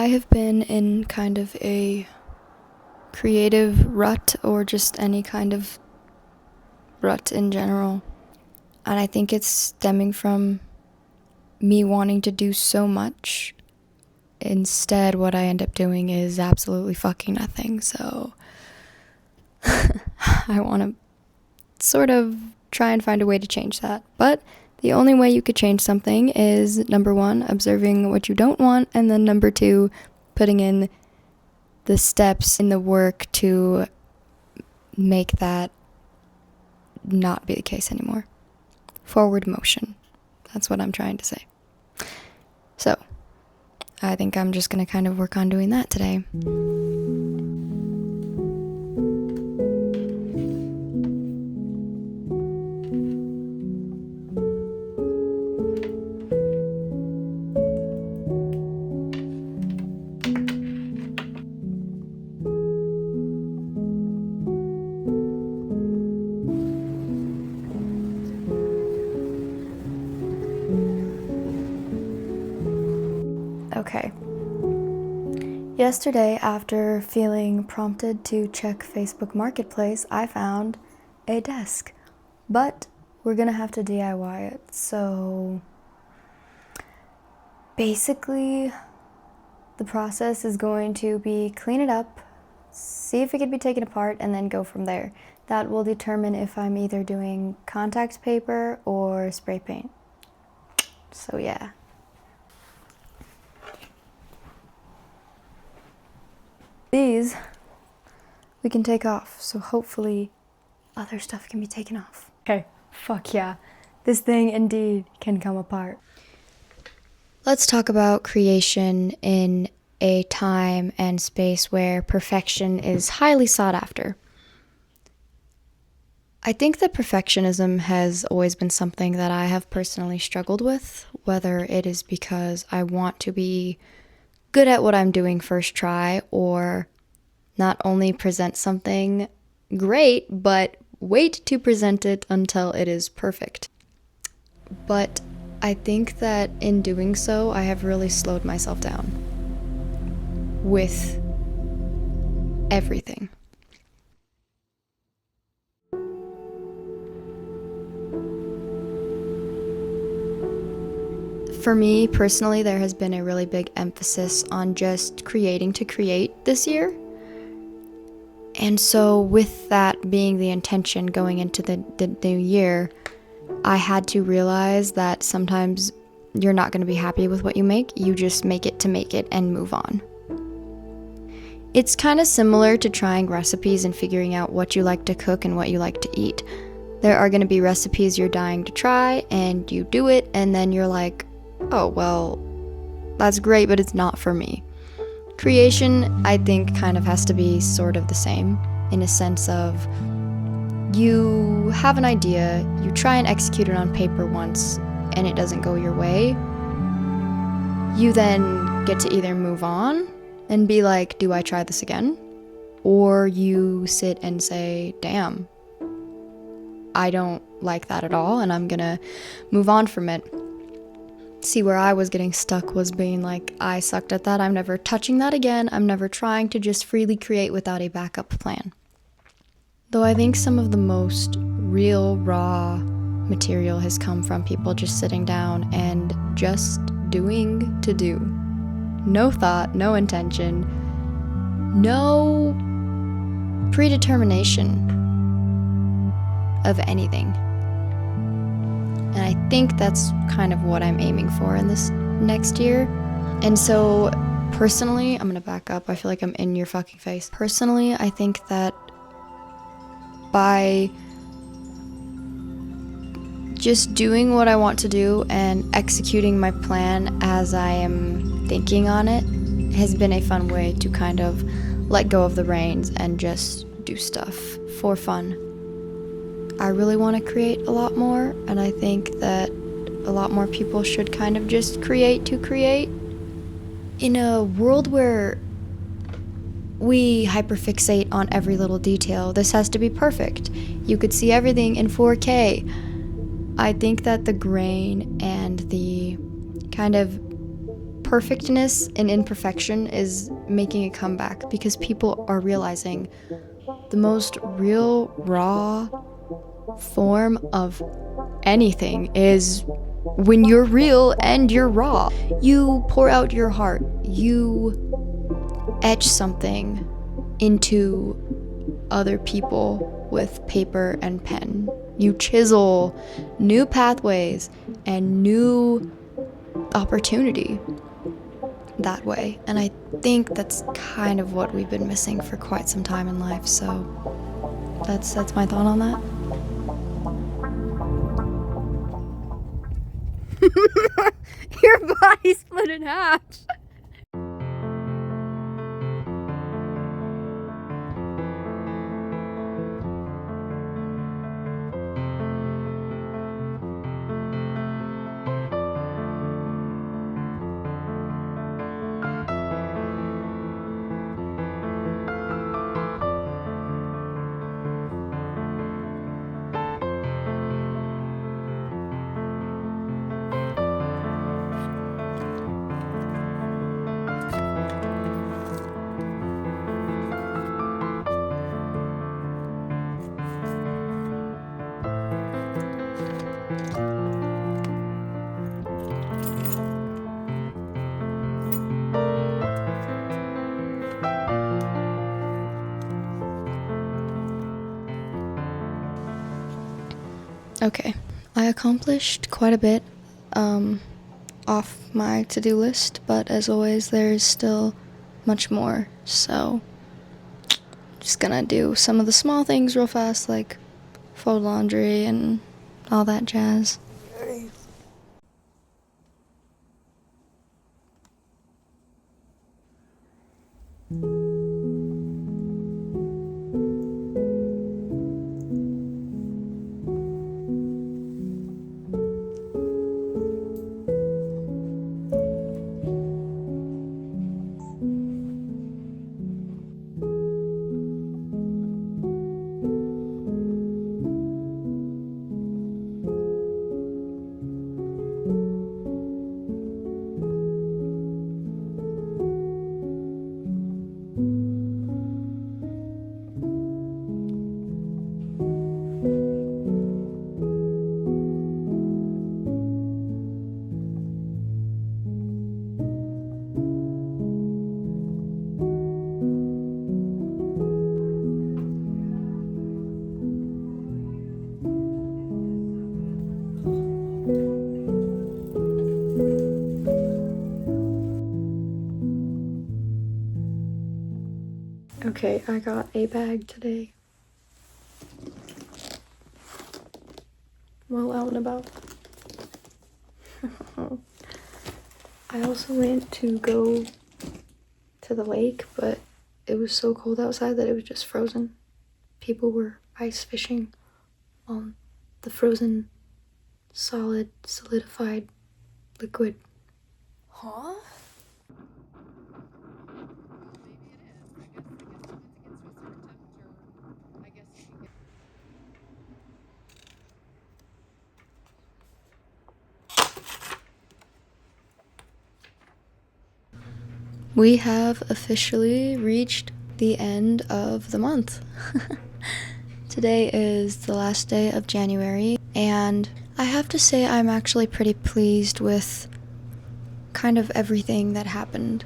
I have been in kind of a creative rut, or just any kind of rut in general. And I think it's stemming from me wanting to do so much. Instead, what I end up doing is absolutely fucking nothing. So I want to sort of try and find a way to change that. But the only way you could change something is, number one, observing what you don't want, and then number two, putting in the steps in the work to make that not be the case anymore. Forward motion. That's what I'm trying to say. So, I think I'm just going to kind of work on doing that today. Okay. Yesterday, after feeling prompted to check Facebook Marketplace, I found a desk. But we're gonna have to DIY it. So basically, the process is going to be clean it up, see if it can be taken apart, and then go from there. That will determine if I'm either doing contact paper or spray paint. So yeah. These we can take off, so hopefully other stuff can be taken off. Okay, fuck yeah. This thing indeed can come apart. Let's talk about creation in a time and space where perfection is highly sought after. I think that perfectionism has always been something that I have personally struggled with, whether it is because I want to be good at what I'm doing first try, or not only present something great, but wait to present it until it is perfect. But I think that in doing so, I have really slowed myself down with everything. For me personally, there has been a really big emphasis on just creating to create this year. And so with that being the intention going into the new year, I had to realize that sometimes you're not going to be happy with what you make. You just make it to make it and move on. It's kind of similar to trying recipes and figuring out what you like to cook and what you like to eat. There are going to be recipes you're dying to try, and you do it, and then you're like, oh, well, that's great, but it's not for me. Creation, I think, kind of has to be sort of the same, in a sense of you have an idea, you try and execute it on paper once, and it doesn't go your way. You then get to either move on and be like, do I try this again? Or you sit and say, damn, I don't like that at all, and I'm gonna move on from it. See, where I was getting stuck was being like, I sucked at that, I'm never touching that again, I'm never trying to just freely create without a backup plan. Though I think some of the most real, raw material has come from people just sitting down and just doing to do. No thought, no intention, no predetermination of anything. And I think that's kind of what I'm aiming for in this next year. And so, personally, I'm gonna back up. I feel like I'm in your fucking face. Personally, I think that by just doing what I want to do and executing my plan as I am thinking on it has been a fun way to kind of let go of the reins and just do stuff for fun. I really want to create a lot more, and I think that a lot more people should kind of just create to create. In a world where we hyperfixate on every little detail, this has to be perfect. You could see everything in 4K. I think that the grain and the kind of perfectness and imperfection is making a comeback because people are realizing the most real, raw form of anything is when you're real and you're raw. You pour out your heart, you etch something into other people with paper and pen. You chisel new pathways and new opportunity that way. And I think that's kind of what we've been missing for quite some time in life. So that's my thought on that. Your body split in half. Okay, I accomplished quite a bit off my to-do list, but as always, there's still much more. So, just gonna do some of the small things real fast, like fold laundry and all that jazz. Okay, I got a bag today while out and about. I also went to go to the lake, but it was so cold outside that it was just frozen. People were ice fishing on the frozen, solid, solidified liquid. Huh? We have officially reached the end of the month. Today is the last day of January, and I have to say I'm actually pretty pleased with kind of everything that happened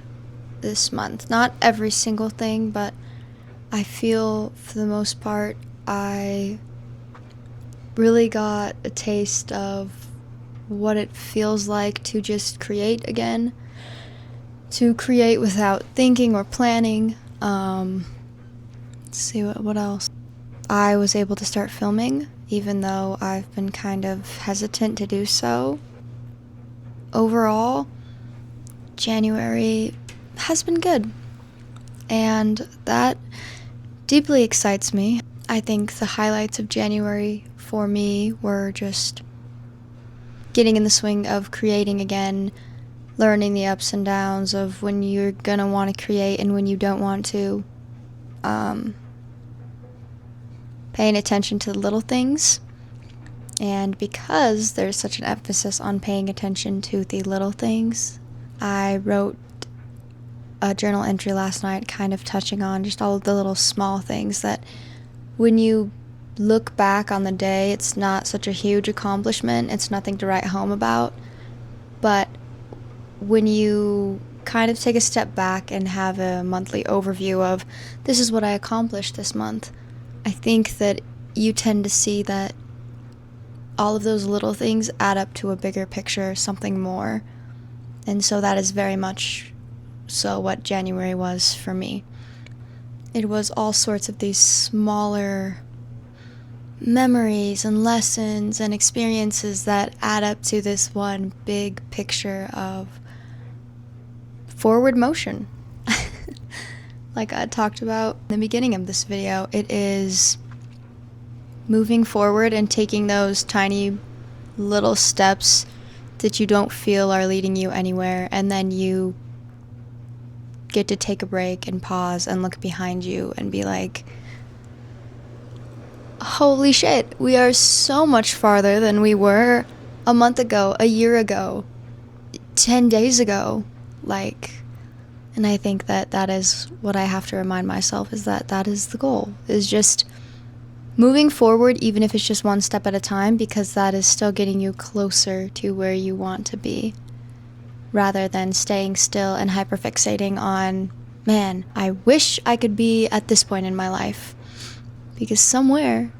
this month. Not every single thing, but I feel for the most part I really got a taste of what it feels like to just create again. To create without thinking or planning. Let's see what else. I was able to start filming, even though I've been kind of hesitant to do so. Overall, January has been good, and that deeply excites me. I think the highlights of January for me were just getting in the swing of creating again, learning the ups and downs of when you're gonna want to create and when you don't want to. Paying attention to the little things. And because there's such an emphasis on paying attention to the little things, I wrote a journal entry last night kind of touching on just all of the little small things that when you look back on the day, it's not such a huge accomplishment. It's nothing to write home about. But when you kind of take a step back and have a monthly overview of this is what I accomplished this month, I think that you tend to see that all of those little things add up to a bigger picture, something more. And so that is very much so what January was for me. It was all sorts of these smaller memories and lessons and experiences that add up to this one big picture of forward motion. Like I talked about in the beginning of this video, it is moving forward and taking those tiny little steps that you don't feel are leading you anywhere, and then you get to take a break and pause and look behind you and be like, holy shit, we are so much farther than we were a month ago, a year ago, 10 days ago. And I think that that is what I have to remind myself, is that that is the goal, is just moving forward, even if it's just one step at a time, because that is still getting you closer to where you want to be, rather than staying still and hyperfixating on, man, I wish I could be at this point in my life. Because somewhere,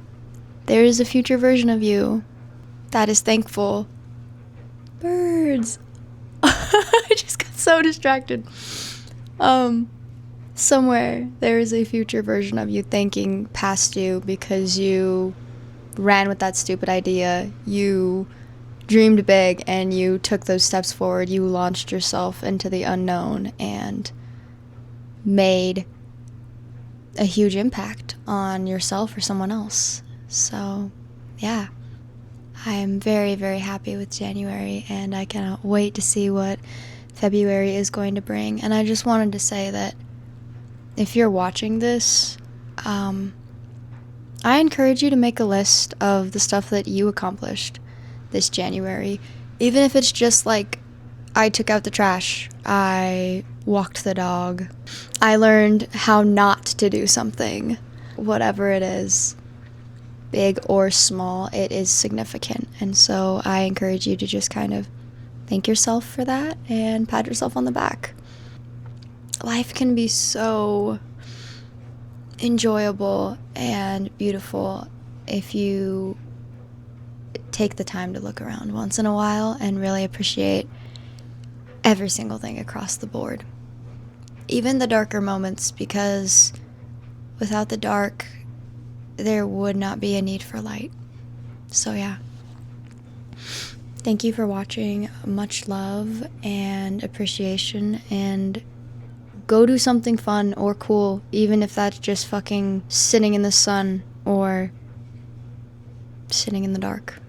there is a future version of you that is thankful. Birds! I just got so distracted. Somewhere, there is a future version of you thanking past you because you ran with that stupid idea, you dreamed big, and you took those steps forward. You launched yourself into the unknown and made a huge impact on yourself or someone else. So, yeah, I am very, very happy with January, and I cannot wait to see what February is going to bring. And I just wanted to say that if you're watching this, I encourage you to make a list of the stuff that you accomplished this January. Even if it's just like, I took out the trash, I walked the dog, I learned how not to do something. Whatever it is, big or small, it is significant. And so I encourage you to just kind of thank yourself for that and pat yourself on the back. Life can be so enjoyable and beautiful if you take the time to look around once in a while and really appreciate every single thing across the board. Even the darker moments, because without the dark, there would not be a need for light. So yeah. Thank you for watching. Much love and appreciation, and go do something fun or cool, even if that's just fucking sitting in the sun or sitting in the dark.